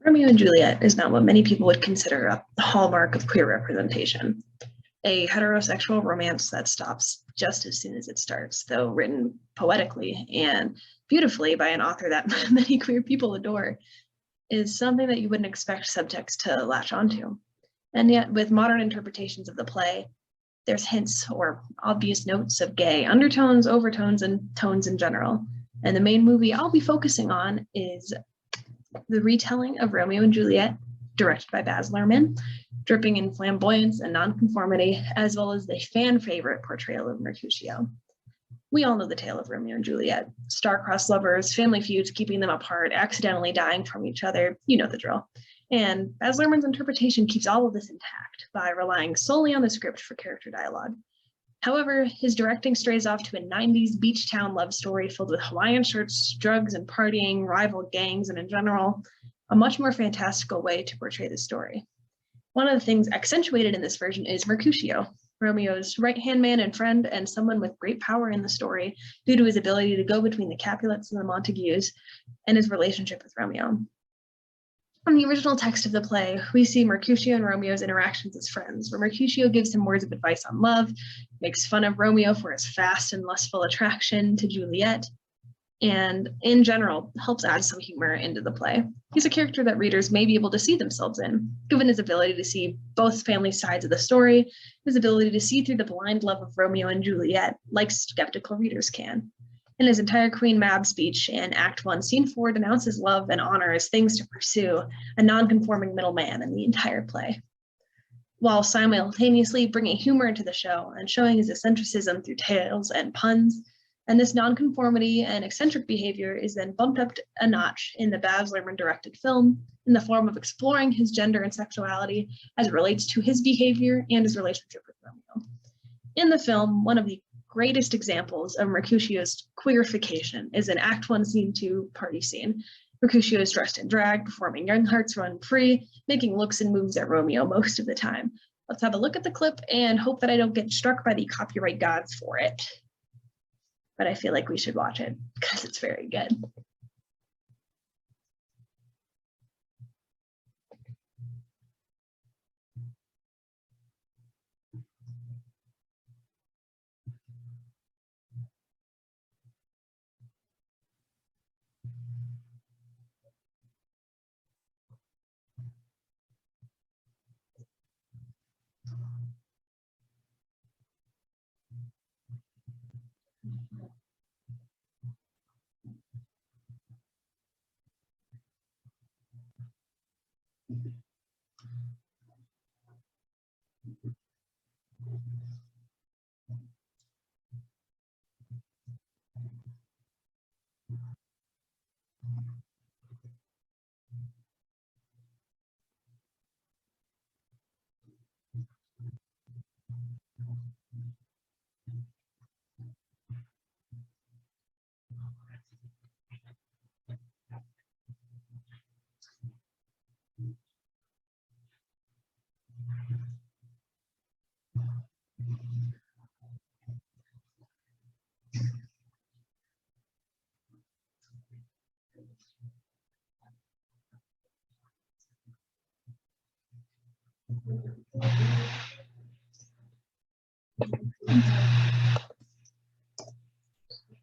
Romeo and Juliet is not what many people would consider a hallmark of queer representation. A heterosexual romance that stops just as soon as it starts, though written poetically and beautifully by an author that many queer people adore, is something that you wouldn't expect subtext to latch onto. And yet, with modern interpretations of the play, there's hints or obvious notes of gay undertones, overtones, and tones in general. And the main movie I'll be focusing on is the retelling of Romeo and Juliet, directed by Baz Luhrmann, dripping in flamboyance and nonconformity, as well as the fan favorite portrayal of Mercutio. We all know the tale of Romeo and Juliet. Star-crossed lovers, family feuds keeping them apart, accidentally dying from each other, you know the drill. And Baz Luhrmann's interpretation keeps all of this intact by relying solely on the script for character dialogue. However, his directing strays off to a 90s beach town love story filled with Hawaiian shirts, drugs, and partying, rival gangs, and in general, a much more fantastical way to portray the story. One of the things accentuated in this version is Mercutio, Romeo's right-hand man and friend, and someone with great power in the story due to his ability to go between the Capulets and the Montagues and his relationship with Romeo. In the original text of the play, we see Mercutio and Romeo's interactions as friends, where Mercutio gives him words of advice on love, makes fun of Romeo for his fast and lustful attraction to Juliet, and in general, helps add some humor into the play. He's a character that readers may be able to see themselves in, given his ability to see both family sides of the story, his ability to see through the blind love of Romeo and Juliet, like skeptical readers can. In his entire Queen Mab speech in Act 1, Scene 4 denounces love and honor as things to pursue, a non-conforming middleman in the entire play, while simultaneously bringing humor into the show and showing his eccentricism through tales and puns. And this nonconformity and eccentric behavior is then bumped up a notch in the Baz Luhrmann directed film in the form of exploring his gender and sexuality as it relates to his behavior and his relationship with Romeo. In the film, one of the greatest examples of Mercutio's queerification is in Act 1, Scene 2 party scene. Mercutio is dressed in drag, performing Young Hearts Run Free, making looks and moves at Romeo most of the time. Let's have a look at the clip and hope that I don't get struck by the copyright gods for it. But I feel like we should watch it because it's very good.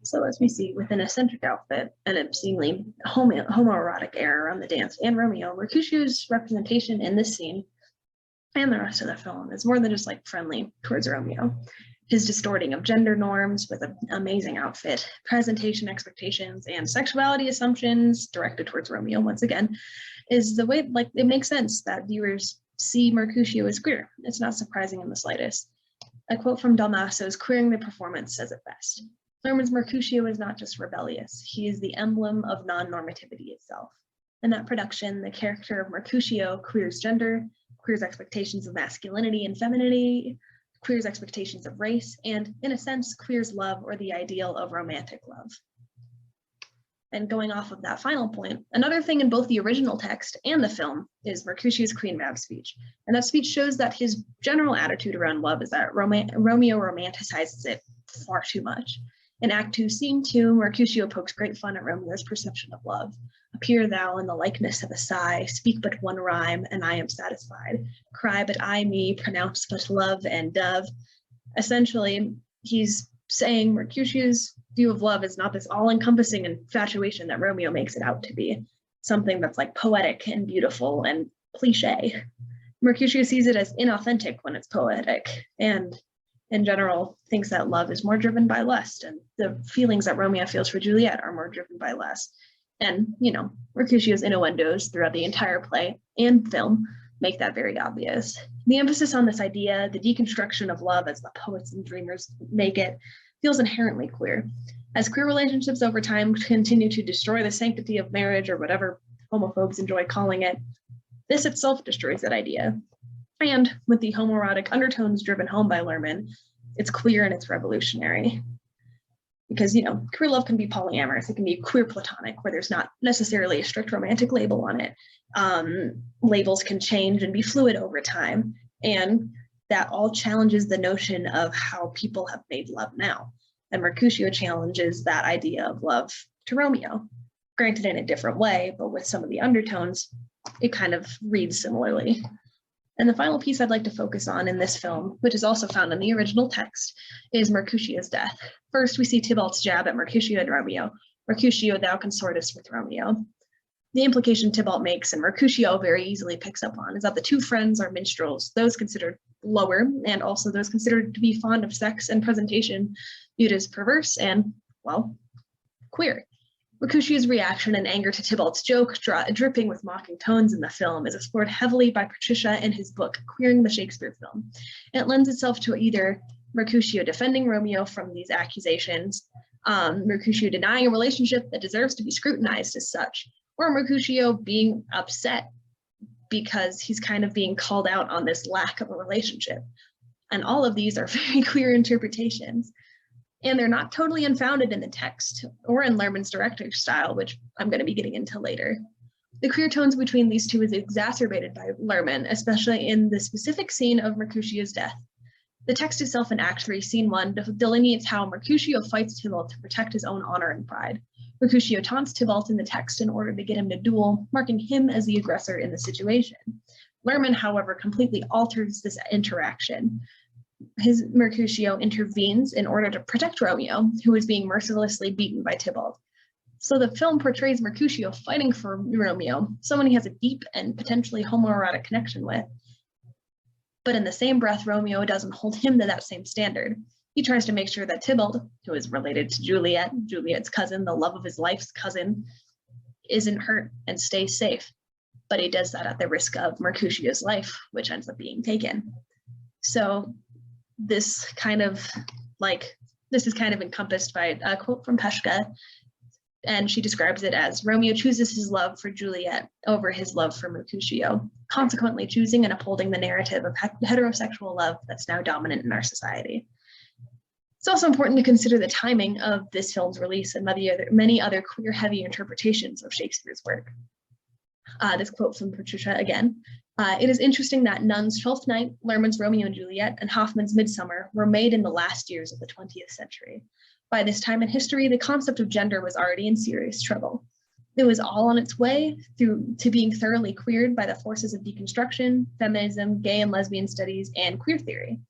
So as we see, with an eccentric outfit and obscenely homoerotic air around the dance and Romeo, Mercutio's representation in this scene and the rest of the film is more than just like friendly towards Romeo. His distorting of gender norms with an amazing outfit, presentation expectations, and sexuality assumptions directed towards Romeo once again is the way, like, it makes sense that viewers see Mercutio as queer. It's not surprising in the slightest. A quote from Dalmasso's Queering the Performance says it best. Luhrmann's Mercutio is not just rebellious, he is the emblem of non-normativity itself. In that production, the character of Mercutio queers gender, queers expectations of masculinity and femininity, queers expectations of race, and in a sense, queers love or the ideal of romantic love. And going off of that final point, another thing in both the original text and the film is Mercutio's Queen Mab speech. And that speech shows that his general attitude around love is that Romeo romanticizes it far too much. In Act 2, Scene 2, Mercutio pokes great fun at Romeo's perception of love. Appear thou in the likeness of a sigh, speak but one rhyme, and I am satisfied. Cry but I me, pronounce but love and dove. Essentially, he's saying Mercutio's view of love is not this all-encompassing infatuation that Romeo makes it out to be, something that's like poetic and beautiful and cliche. Mercutio sees it as inauthentic when it's poetic, and in general thinks that love is more driven by lust, and the feelings that Romeo feels for Juliet are more driven by lust. And, you know, Mercutio's innuendos throughout the entire play and film make that very obvious. The emphasis on this idea, the deconstruction of love as the poets and dreamers make it, feels inherently queer. As queer relationships over time continue to destroy the sanctity of marriage, or whatever homophobes enjoy calling it, this itself destroys that idea. And with the homoerotic undertones driven home by Luhrmann, it's queer and it's revolutionary. Because, you know, queer love can be polyamorous, it can be queer platonic, where there's not necessarily a strict romantic label on it. Labels can change and be fluid over time, and that all challenges the notion of how people have made love now. And Mercutio challenges that idea of love to Romeo, granted in a different way, but with some of the undertones, it kind of reads similarly. And the final piece I'd like to focus on in this film, which is also found in the original text, is Mercutio's death. First, we see Tybalt's jab at Mercutio and Romeo. Mercutio, thou consortest with Romeo. The implication Tybalt makes, and Mercutio very easily picks up on, is that the two friends are minstrels, those considered lower, and also those considered to be fond of sex and presentation, viewed as perverse and, well, queer. Mercutio's reaction and anger to Tybalt's joke, dripping with mocking tones in the film, is explored heavily by Patricia in his book, Queering the Shakespeare Film. It lends itself to either Mercutio defending Romeo from these accusations, Mercutio denying a relationship that deserves to be scrutinized as such, or Mercutio being upset because he's kind of being called out on this lack of a relationship. And all of these are very queer interpretations. And they're not totally unfounded in the text or in Luhrmann's director's style, which I'm going to be getting into later. The queer tones between these two is exacerbated by Luhrmann, especially in the specific scene of Mercutio's death. The text itself in Act 3, Scene 1, delineates how Mercutio fights Tybalt to protect his own honor and pride. Mercutio taunts Tybalt in the text in order to get him to duel, marking him as the aggressor in the situation. Luhrmann, however, completely alters this interaction. His Mercutio intervenes in order to protect Romeo, who is being mercilessly beaten by Tybalt. So the film portrays Mercutio fighting for Romeo, someone he has a deep and potentially homoerotic connection with. But in the same breath, Romeo doesn't hold him to that same standard. He tries to make sure that Tybalt, who is related to Juliet, Juliet's cousin, the love of his life's cousin, isn't hurt and stays safe. But he does that at the risk of Mercutio's life, which ends up being taken. So this is kind of encompassed by a quote from Peshka, and she describes it as Romeo chooses his love for Juliet over his love for Mercutio, consequently choosing and upholding the narrative of heterosexual love that's now dominant in our society. It's also important to consider the timing of this film's release and many other queer-heavy interpretations of Shakespeare's work. This quote from Patricia again. It is interesting that Nunn's Twelfth Night, Luhrmann's Romeo and Juliet, and Hoffmann's Midsummer were made in the last years of the 20th century. By this time in history, the concept of gender was already in serious trouble. It was all on its way to being thoroughly queered by the forces of deconstruction, feminism, gay and lesbian studies, and queer theory.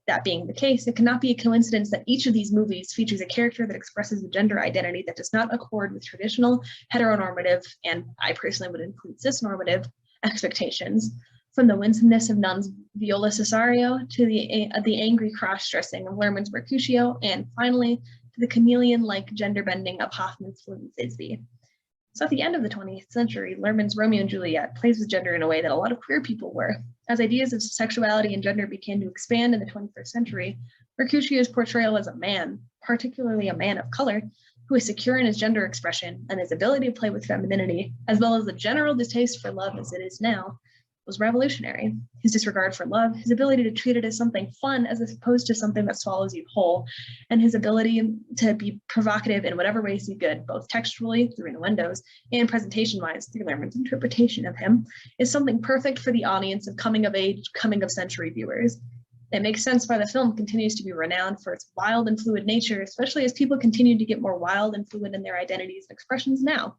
That being the case, it cannot be a coincidence that each of these movies features a character that expresses a gender identity that does not accord with traditional heteronormative, and I personally would include cisnormative, expectations, from the winsomeness of Nunn's Viola Cesario to the angry cross-dressing of Luhrmann's Mercutio, and finally to the chameleon-like gender bending of Hoffmann's Flint Thisbe. So at the end of the 20th century, Luhrmann's Romeo and Juliet plays with gender in a way that a lot of queer people were. As ideas of sexuality and gender began to expand in the 21st century, Mercutio's portrayal as a man, particularly a man of color, who is secure in his gender expression and his ability to play with femininity, as well as the general distaste for love as it is now, was revolutionary. His disregard for love, his ability to treat it as something fun as opposed to something that swallows you whole, and his ability to be provocative in whatever ways he could, both textually through innuendos and presentation-wise through Luhrmann's interpretation of him, is something perfect for the audience of coming-of-age, coming-of-century viewers. It makes sense why the film continues to be renowned for its wild and fluid nature, especially as people continue to get more wild and fluid in their identities and expressions now.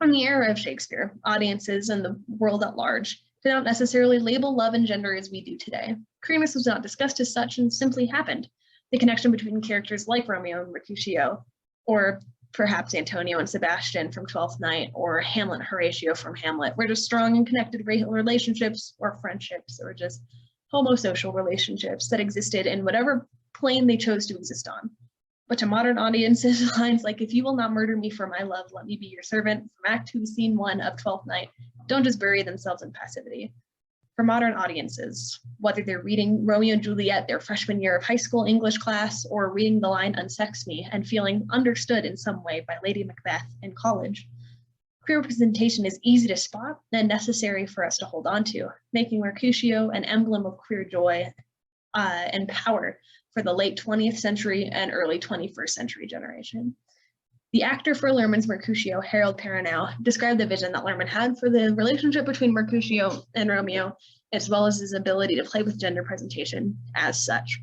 In the era of Shakespeare, audiences and the world at large did not necessarily label love and gender as we do today. Queerness was not discussed as such and simply happened. The connection between characters like Romeo and Mercutio, or perhaps Antonio and Sebastian from Twelfth Night, or Hamlet and Horatio from Hamlet, were just strong and connected relationships or friendships or just homosocial relationships that existed in whatever plane they chose to exist on. But to modern audiences, lines like, "If you will not murder me for my love, let me be your servant," from Act 2, Scene 1 of Twelfth Night, don't just bury themselves in passivity. For modern audiences, whether they're reading Romeo and Juliet their freshman year of high school English class, or reading the line "unsex me" and feeling understood in some way by Lady Macbeth in college, queer representation is easy to spot and necessary for us to hold on to, making Mercutio an emblem of queer joy and power for the late 20th century and early 21st century generation. The actor for Luhrmann's Mercutio, Harold Perrineau, described the vision that Luhrmann had for the relationship between Mercutio and Romeo, as well as his ability to play with gender presentation as such.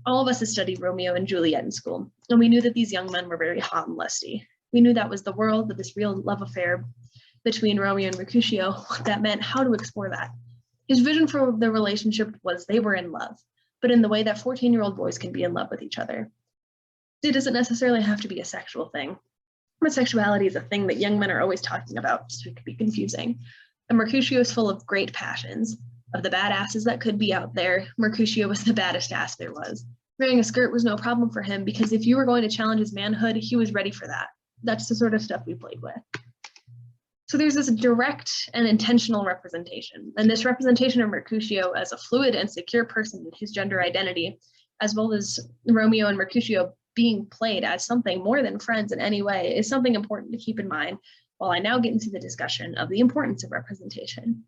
All of us had studied Romeo and Juliet in school, and we knew that these young men were very hot and lusty. We knew that was the world, that this real love affair between Romeo and Mercutio, what that meant, how to explore that. His vision for the relationship was they were in love, but in the way that 14-year-old boys can be in love with each other. It doesn't necessarily have to be a sexual thing, but sexuality is a thing that young men are always talking about, so it could be confusing. And Mercutio is full of great passions. Of the badasses that could be out there, Mercutio was the baddest ass there was. Wearing a skirt was no problem for him, because if you were going to challenge his manhood, he was ready for that. That's the sort of stuff we played with. So there's this direct and intentional representation, and this representation of Mercutio as a fluid and secure person in his gender identity, as well as Romeo and Mercutio being played as something more than friends in any way, is something important to keep in mind while I now get into the discussion of the importance of representation.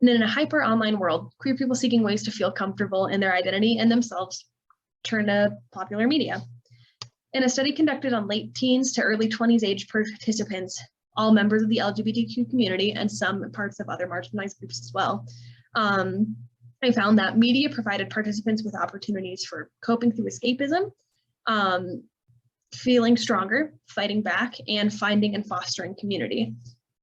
And in a hyper online world, queer people seeking ways to feel comfortable in their identity and themselves turn to popular media. In a study conducted on late teens to early 20s age participants, all members of the LGBTQ community and some parts of other marginalized groups as well, I found that media provided participants with opportunities for coping through escapism, feeling stronger, fighting back, and finding and fostering community.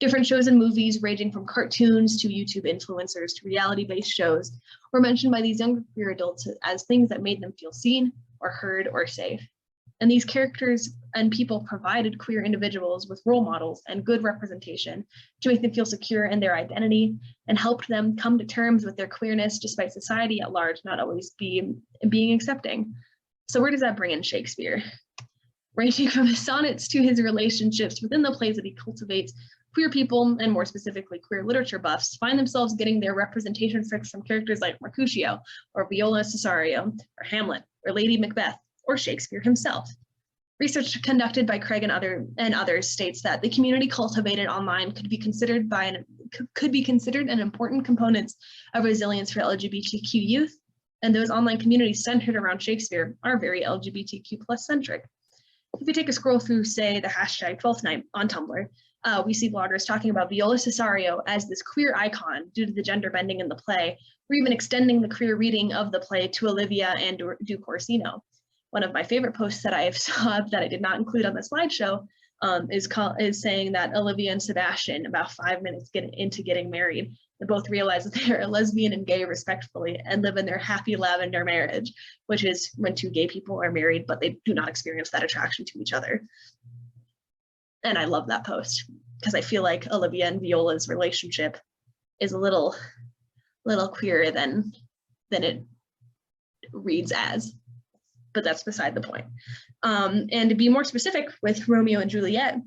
Different shows and movies, ranging from cartoons to YouTube influencers to reality-based shows, were mentioned by these younger queer adults as things that made them feel seen or heard or safe. And these characters and people provided queer individuals with role models and good representation to make them feel secure in their identity and helped them come to terms with their queerness despite society at large not always being accepting. So where does that bring in Shakespeare? Ranging from his sonnets to his relationships within the plays that he cultivates, queer people, and more specifically queer literature buffs, find themselves getting their representation fix from characters like Mercutio, or Viola Cesario, or Hamlet, or Lady Macbeth, or Shakespeare himself. Research conducted by Craig and others states that the community cultivated online could be considered an important component of resilience for LGBTQ youth, and those online communities centered around Shakespeare are very LGBTQ plus centric. If you take a scroll through, say, the hashtag 12th Night on Tumblr, we see bloggers talking about Viola Cesario as this queer icon due to the gender bending in the play, or even extending the queer reading of the play to Olivia and Du Corsino. One of my favorite posts that I saw that I did not include on the slideshow is saying that Olivia and Sebastian, about 5 minutes into getting married, they both realize that they are lesbian and gay respectfully and live in their happy lavender marriage, which is when two gay people are married, but they do not experience that attraction to each other. And I love that post because I feel like Olivia and Viola's relationship is a little queerer than it reads as. But that's beside the point. And to be more specific with Romeo and Juliet,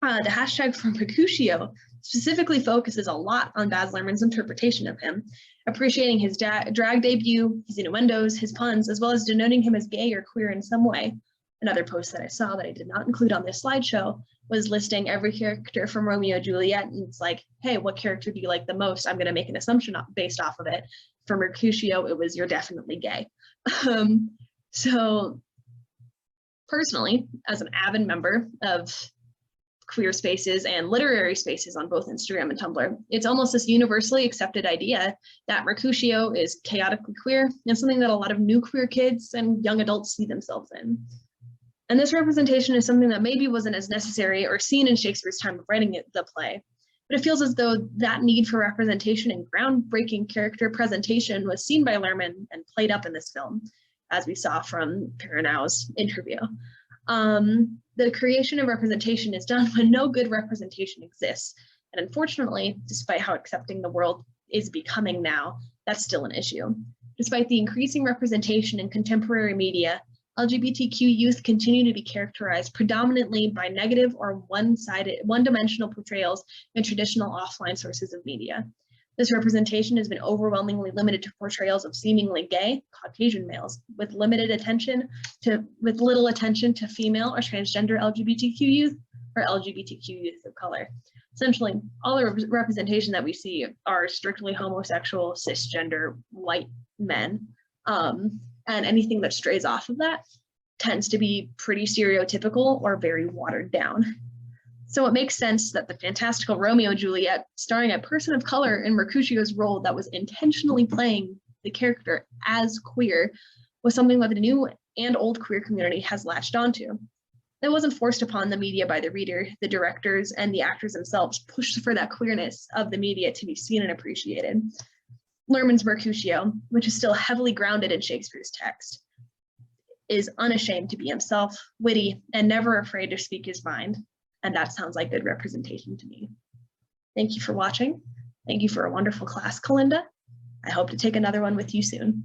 the hashtag for Mercutio specifically focuses a lot on Baz Luhrmann's interpretation of him, appreciating his drag debut, his innuendos, his puns, as well as denoting him as gay or queer in some way. Another post that I saw that I did not include on this slideshow was listing every character from Romeo and Juliet, and it's like, hey, what character do you like the most? I'm going to make an assumption based off of it. For Mercutio, it was, you're definitely gay. So personally, as an avid member of queer spaces and literary spaces on both Instagram and Tumblr. It's almost this universally accepted idea that Mercutio is chaotically queer and something that a lot of new queer kids and young adults see themselves in. And this representation is something that maybe wasn't as necessary or seen in Shakespeare's time of writing the play, but it feels as though that need for representation and groundbreaking character presentation was seen by Luhrmann and played up in this film, as we saw from Perronau's interview. The creation of representation is done when no good representation exists. And unfortunately, despite how accepting the world is becoming now, that's still an issue. Despite the increasing representation in contemporary media, LGBTQ youth continue to be characterized predominantly by negative or one-dimensional portrayals in traditional offline sources of media. This representation has been overwhelmingly limited to portrayals of seemingly gay Caucasian males, with little attention to female or transgender LGBTQ youth or LGBTQ youth of color. Essentially, all the representation that we see are strictly homosexual, cisgender, white men. And anything that strays off of that tends to be pretty stereotypical or very watered down. So it makes sense that the fantastical Romeo and Juliet, starring a person of color in Mercutio's role that was intentionally playing the character as queer, was something that the new and old queer community has latched onto. It wasn't forced upon the media by the reader. The directors and the actors themselves pushed for that queerness of the media to be seen and appreciated. Luhrmann's Mercutio, which is still heavily grounded in Shakespeare's text, is unashamed to be himself, witty, and never afraid to speak his mind. And that sounds like good representation to me. Thank you for watching. Thank you for a wonderful class, Calinda. I hope to take another one with you soon.